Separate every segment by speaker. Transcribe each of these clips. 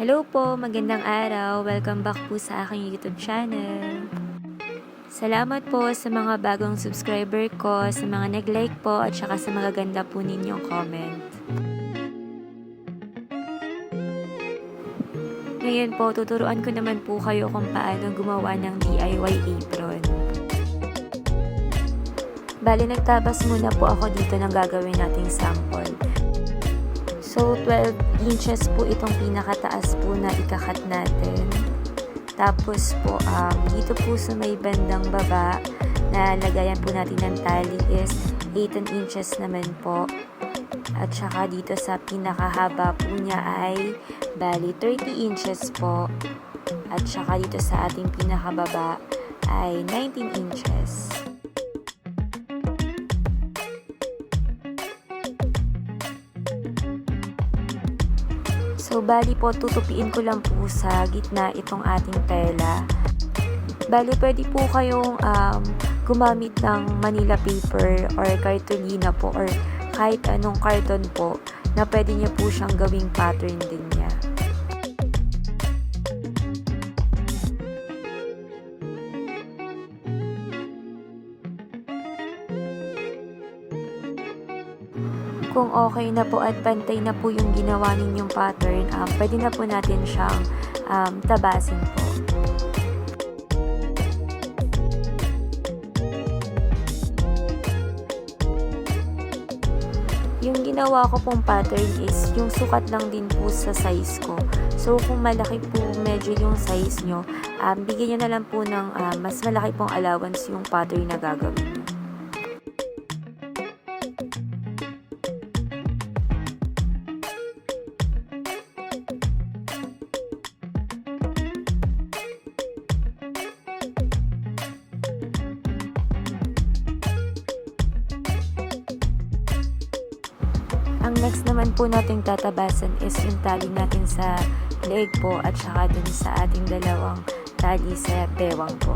Speaker 1: Hello po, magandang araw. Welcome back po sa aking YouTube channel. Salamat po sa mga bagong subscriber ko, sa mga nag-like po at saka sa mga ganda po ninyong comment. Ngayon po, tuturuan ko naman po kayo kung paano gumawa ng DIY apron. Bali, nagtabas muna po ako dito ng gagawin nating sample. So, 12 inches po itong pinakataas po na ikakat natin. Tapos po, dito po sa may bandang baba na lagayan po natin ng tali is 18 inches naman po. At saka dito sa pinakahaba po niya ay bali 30 inches po. At saka dito sa ating pinakababa ay 19 inches. So, bali po, tutupiin ko lang po sa gitna itong ating tela. Bali, pwede po kayong gumamit ng Manila paper or cartolina po or kahit anong karton po na pwede niyo po siyang gawing pattern din niya. Kung okay na po at pantay na po yung ginawa ninyong pattern, pwede na po natin siyang tabasin po. Yung ginawa ko pong pattern is yung sukat lang din po sa size ko. So, kung malaki po medyo yung size nyo, bigyan nyo na lang po ng mas malaki pong allowance yung pattern na gagawin nyo. Ang next naman po nating tatabasan is yung tali natin sa leg po at saka dun sa ating dalawang tali sa bewang po.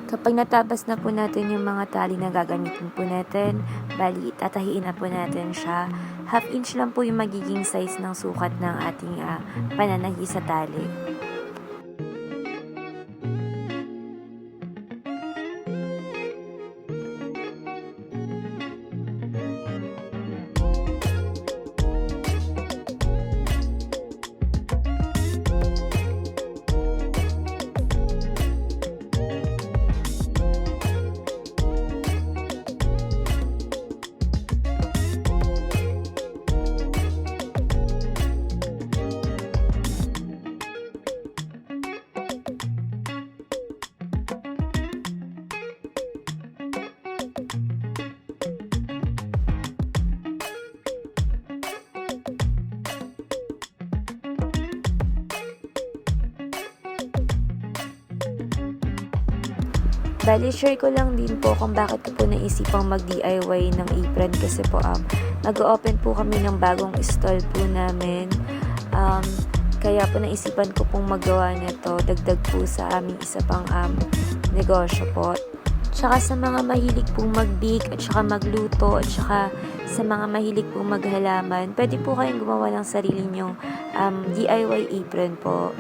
Speaker 1: Kapag natabas na po natin yung mga tali na gagamitin po natin, bali tatahiin na po natin siya. Half inch lang po yung magiging size ng sukat ng ating pananahi sa tali. Bali, share ko lang din po kung bakit ko po naisipang mag-DIY ng apron kasi po mag-open po kami ng bagong stall po namin. Kaya po naisipan ko pong magawa nito, dagdag po sa aming isa pang negosyo po. Tsaka sa mga mahilig pong mag-bake at saka magluto at saka sa mga mahilig pong maghalaman, pwede po kayong gumawa ng sarili nyong DIY apron po.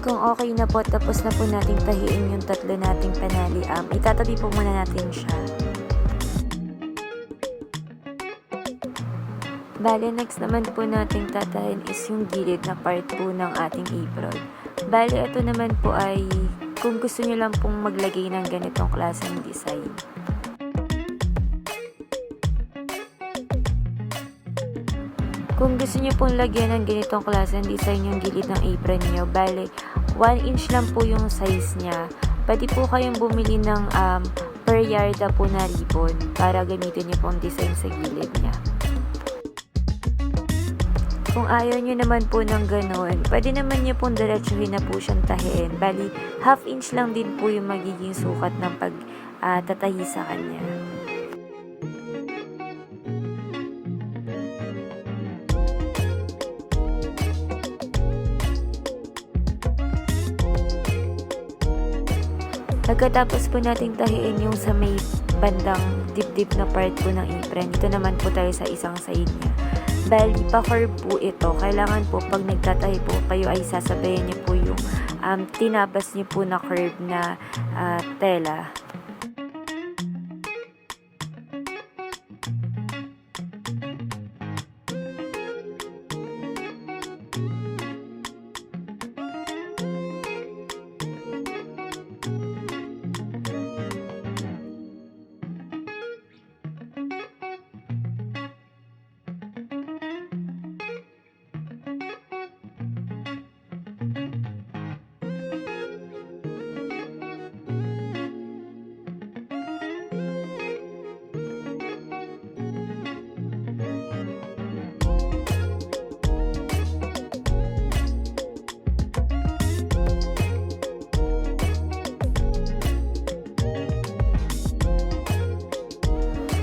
Speaker 1: Kung okay na po, tapos na po nating tahiin yung tatlo nating panali, itatabi po muna natin siya. Bale, next naman po nating tatahin is yung gilid na part po ng ating apron. Bale, ito naman po ay kung gusto nyo lang pong maglagay ng ganitong klaseng design. Kung gusto nyo pong lagyan ng ganitong klaseng design yung gilid ng apron nyo, bale, 1 inch lang po yung size niya. Pwede po kayong bumili ng per yarda po na ribbon para gamitin nyo pong design sa gilid niya. Kung ayaw nyo naman po ng ganun, pwede naman nyo pong diretsuhin na po siyang tahiin. Bali, half inch lang din po yung magiging sukat ng pagtatahi sa kanya. Pagkatapos po nating tahiin yung sa may bandang dibdib na part po ng apron, ito naman po tayo sa isang side niya. Bali, pa-curve po ito. Kailangan po pag nagtatahi po, kayo ay sasabayan niyo po yung tinabas niyo po na curve na tela.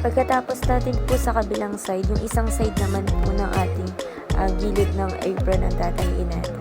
Speaker 1: Pagkatapos natin po sa kabilang side, yung isang side naman po ng ating gilid ng apron ang tatahiin natin.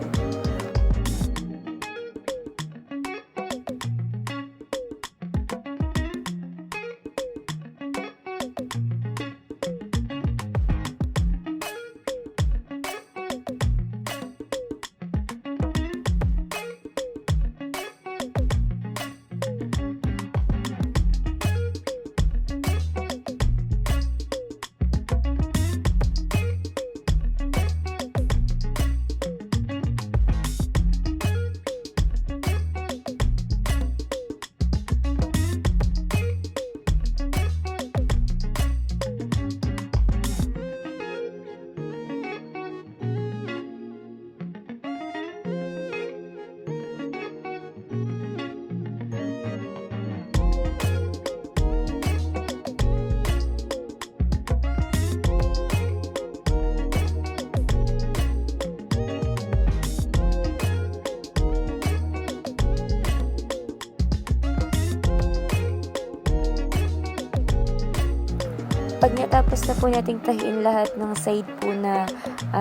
Speaker 1: Pag natapos na po nating tahiin lahat ng side po na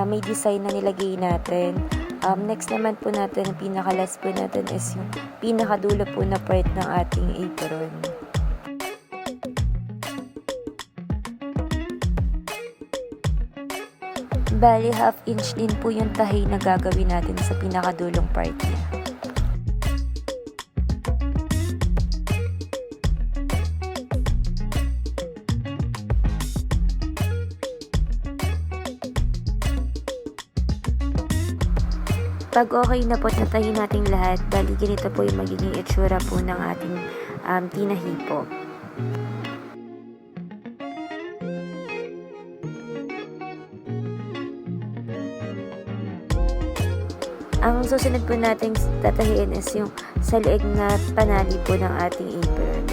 Speaker 1: may design na nilagay natin, next naman po natin, ang pinaka-last po natin is yung pinakadulo po na part ng ating apron. Bali, half inch din po yung tahi na gagawin natin sa pinakadulong part niya. Pag okay na po, natahin natin lahat, bali ganito po yung magiging itsura po ng ating tinahi po. Ang susunod po nating tatahiin is yung sa leeg na panali po ng ating apron.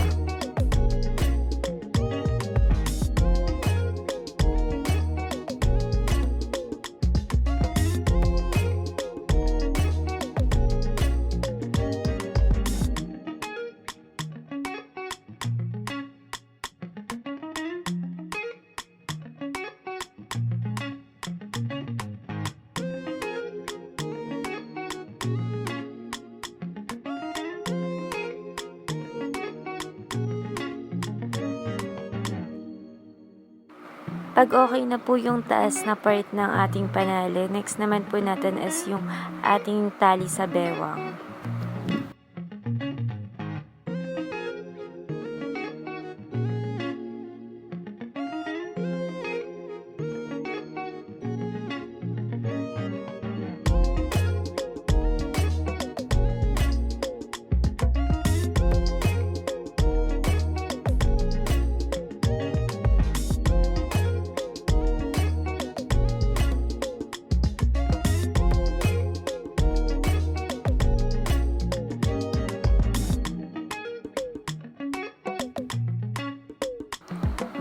Speaker 1: Pag okay na po yung taas na part ng ating panali, next naman po natin is yung ating tali sa bewang.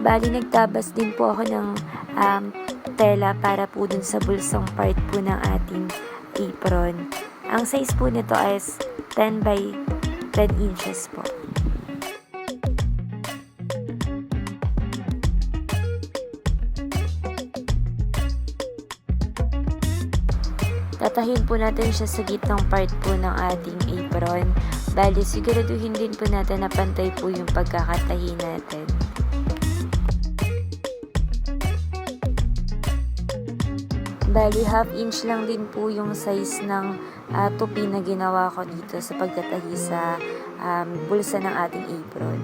Speaker 1: Bali, nagtabas din po ako ng tela para po dun sa bulsong part po ng ating apron. Ang size po nito is 10 by 10 inches po. Tatahin po natin siya sa gitnang part po ng ating apron. Bali, siguraduhin din po natin na pantay po yung pagkakatahi natin. Bali, half inch lang din po yung size ng tupi na ginawa ko dito sa pagtatahi sa bulsa ng ating apron.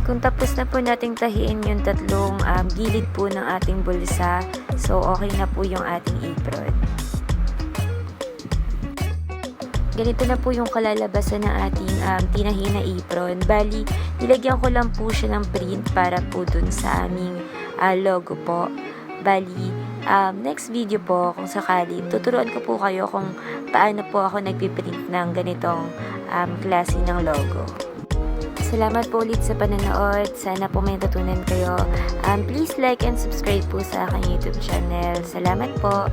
Speaker 1: Kung tapos na po nating tahiin yung tatlong gilid po ng ating bulsa, so okay na po yung ating apron. Ganito na po yung kalalabasan ng ating tinahi na apron. Bali, nilagyan ko lang po siya ng print para po dun sa aming logo po. Bali, next video po, kung sakali, tuturuan ko po kayo kung paano po ako nagpiprint ng ganitong klase ng logo. Salamat po ulit sa panonood. Sana po may natutunan kayo. Please like and subscribe po sa aking YouTube channel. Salamat po.